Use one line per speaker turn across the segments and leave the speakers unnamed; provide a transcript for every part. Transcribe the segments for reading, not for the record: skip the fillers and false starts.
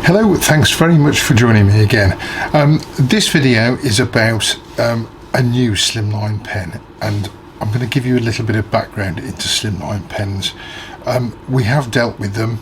Hello, thanks very much for joining me again. This video is about a new Slimline pen, and I'm going to give you a little bit of background into Slimline pens. We have dealt with them.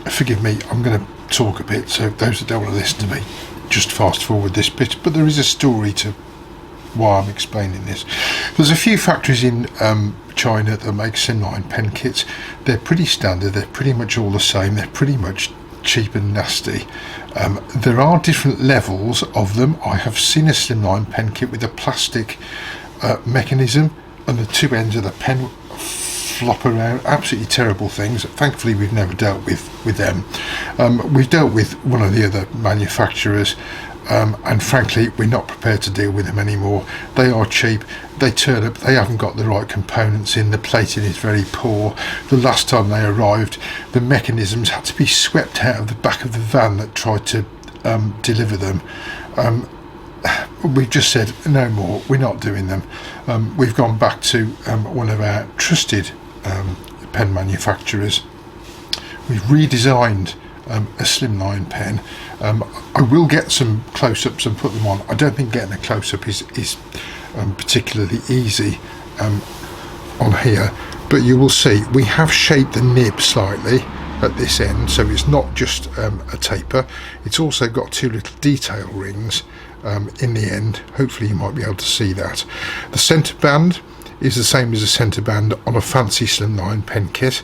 Forgive me, I'm going to talk a bit, so those that don't want to listen to me, just fast forward this bit, but there is a story to why I'm explaining this. There's a few factories in China that make Slimline pen kits. They're pretty standard, they're pretty much all the same, they're pretty much cheap and nasty. There are different levels of them. I have seen a Slimline pen kit with a plastic mechanism and the two ends of the pen flop around, absolutely terrible things. Thankfully we've never dealt with them. We've dealt with one of the other manufacturers, and frankly we're not prepared to deal with them anymore. They are cheap, they turn up, they haven't got the right components in, the plating is very poor. The last time they arrived, the mechanisms had to be swept out of the back of the van that tried to deliver them. We've just said no more, we're not doing them. We've gone back to one of our trusted pen manufacturers. We've redesigned a Slimline pen. I will get some close-ups and put them on. I don't think getting a close-up is particularly easy on here, but you will see we have shaped the nib slightly at this end, so it's not just a taper, it's also got two little detail rings in the end. Hopefully you might be able to see that. The centre band is the same as a centre band on a fancy Slimline pen kit,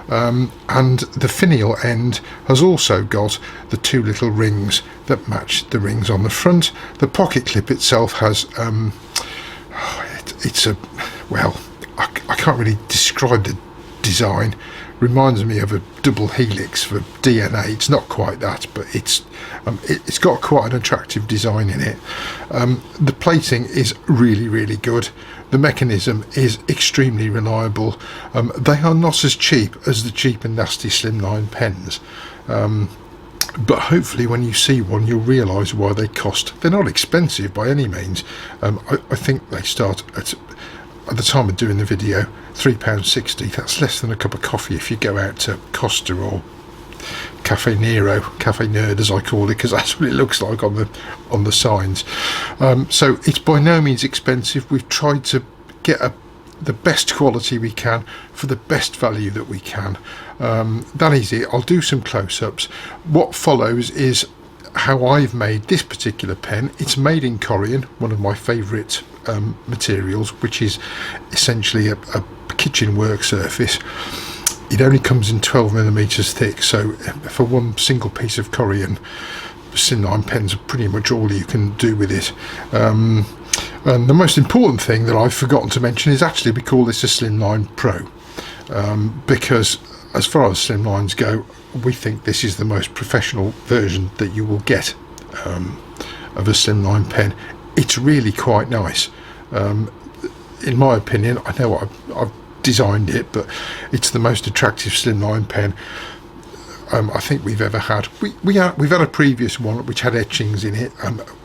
and the finial end has also got the two little rings that match the rings on the front. The pocket clip itself has it's a, well, I can't really describe the design. Reminds me of a double helix for DNA. It's not quite that, but it's got quite an attractive design in it. The plating is really good. The mechanism is extremely reliable. They are not as cheap as the cheap and nasty Slimline pens, but hopefully when you see one you'll realise why they cost. They're not expensive by any means. I think they start at the time of doing the video £3.60. That's less than a cup of coffee if you go out to Costa or Cafe Nero, Cafe Nerd as I call it, because that's what it looks like on the signs. So it's by no means expensive. We've tried to get the best quality we can for the best value that we can. That is it. I'll do some close-ups. What follows is how I've made this particular pen. It's made in Korean, one of my favourite materials, which is essentially a kitchen work surface. It only comes in 12mm thick, so for one single piece of Korean, Slimline pens are pretty much all you can do with it. And the most important thing that I've forgotten to mention is actually we call this a Slimline Pro, because as far as Slimlines go, we think this is the most professional version that you will get of a Slimline pen. It's really quite nice. In my opinion, I know I've designed it, but it's the most attractive Slimline pen I think we've ever had. We've had a previous one which had etchings in it,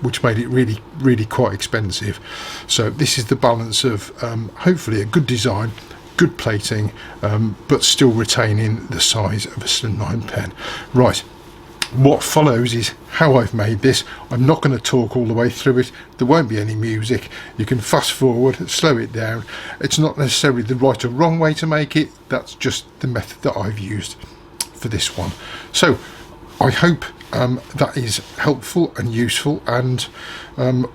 which made it really quite expensive. So this is the balance of hopefully a good design, good plating, but still retaining the size of a Slimline pen. Right, what follows is how I've made this. I'm not going to talk all the way through it. There won't be any music. You can fast forward, slow it down. It's not necessarily the right or wrong way to make it. That's just the method that I've used for this one. So I hope that is helpful and useful, and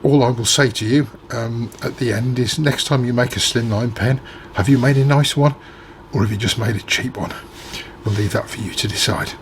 all I will say to you at the end is, next time you make a Slimline pen, have you made a nice one or have you just made a cheap one? We'll leave that for you to decide.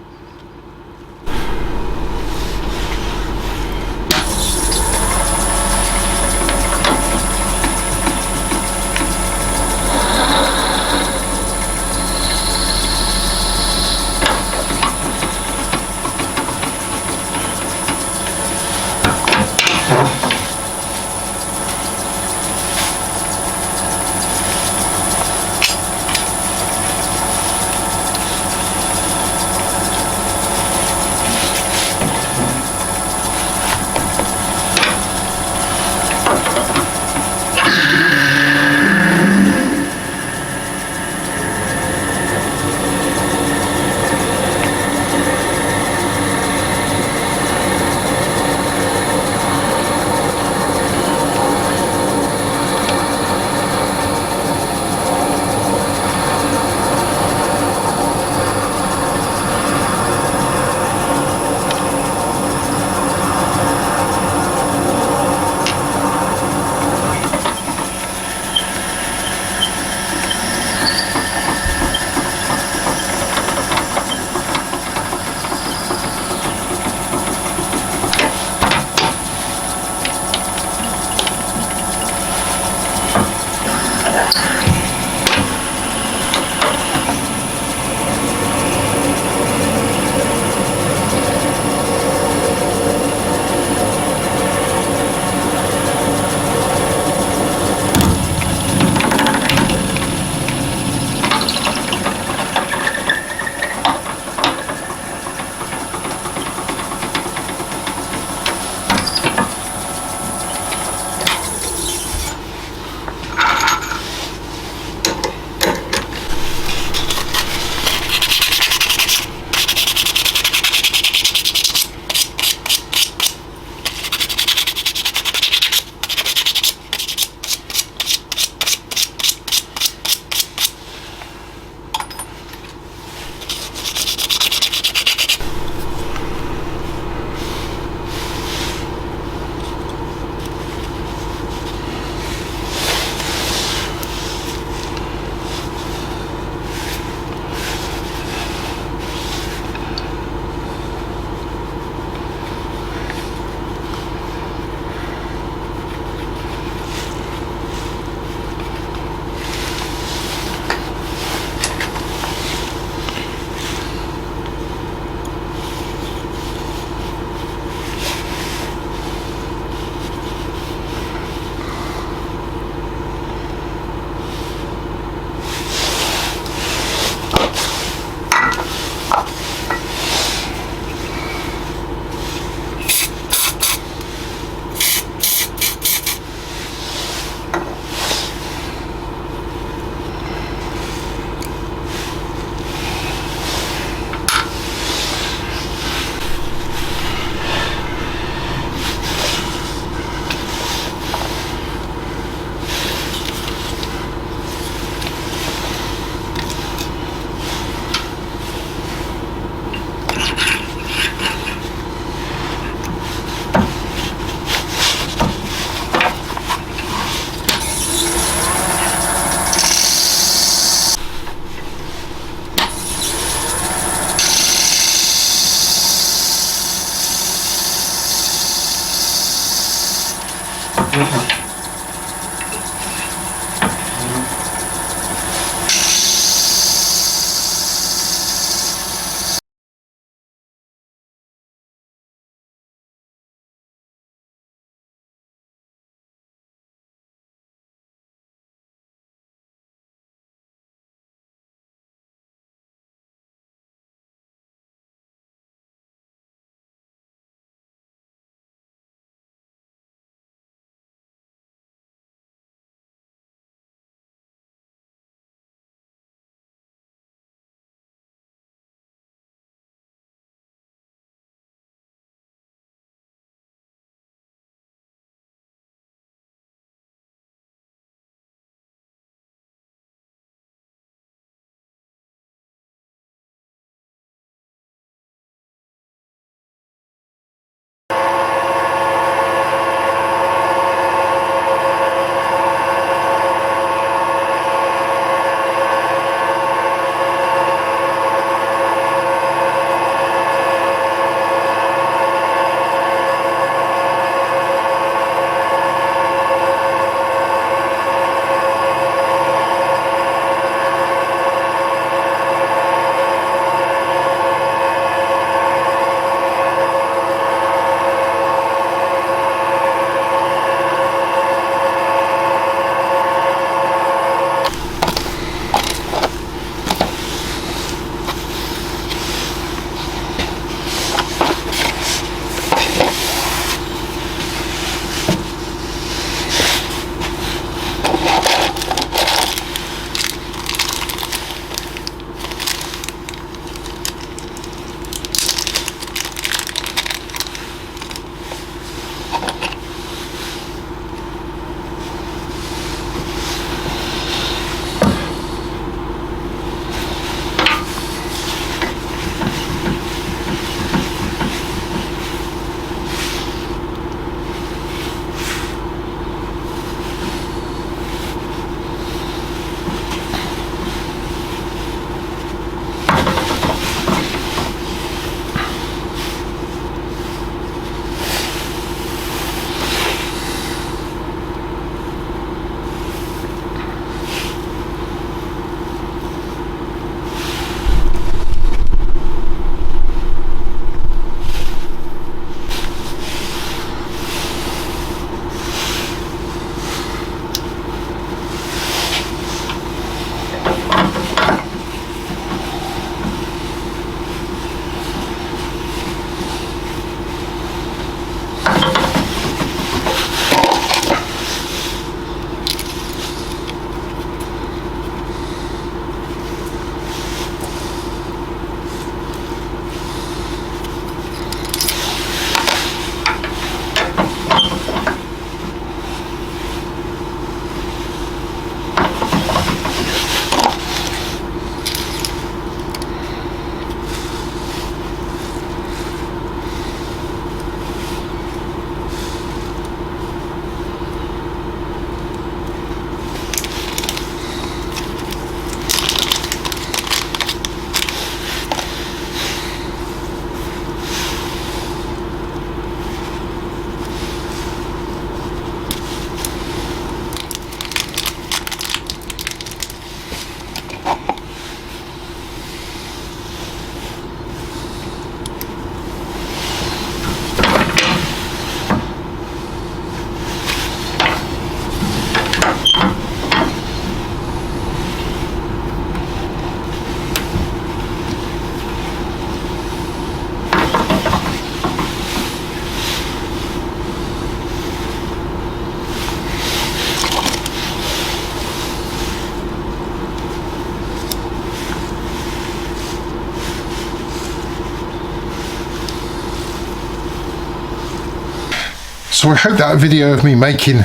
So I hope that video of me making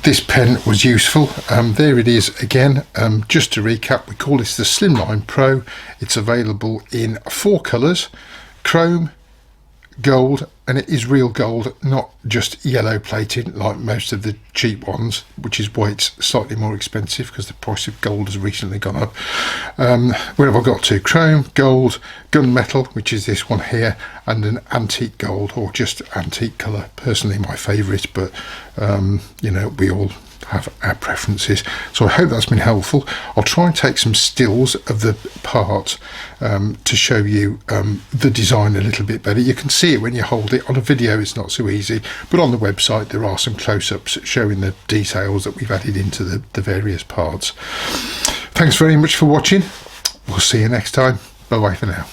this pen was useful. There it is again. Just to recap, we call this the Slimline Pro. It's available in 4 colours: chrome, gold, and it is real gold, not just yellow plated like most of the cheap ones, which is why it's slightly more expensive, because the price of gold has recently gone up. Where have I got to? Chrome, gold, gunmetal, which is this one here, and an antique gold, or just antique colour. Personally my favourite, but you know, we all have our preferences. So I hope that's been helpful. I'll try and take some stills of the part to show you the design a little bit better. You can see it when you hold it. On a video it's not so easy, but on the website there are some close-ups showing the details that we've added into the various parts. Thanks very much for watching. We'll see you next time. Bye bye for now.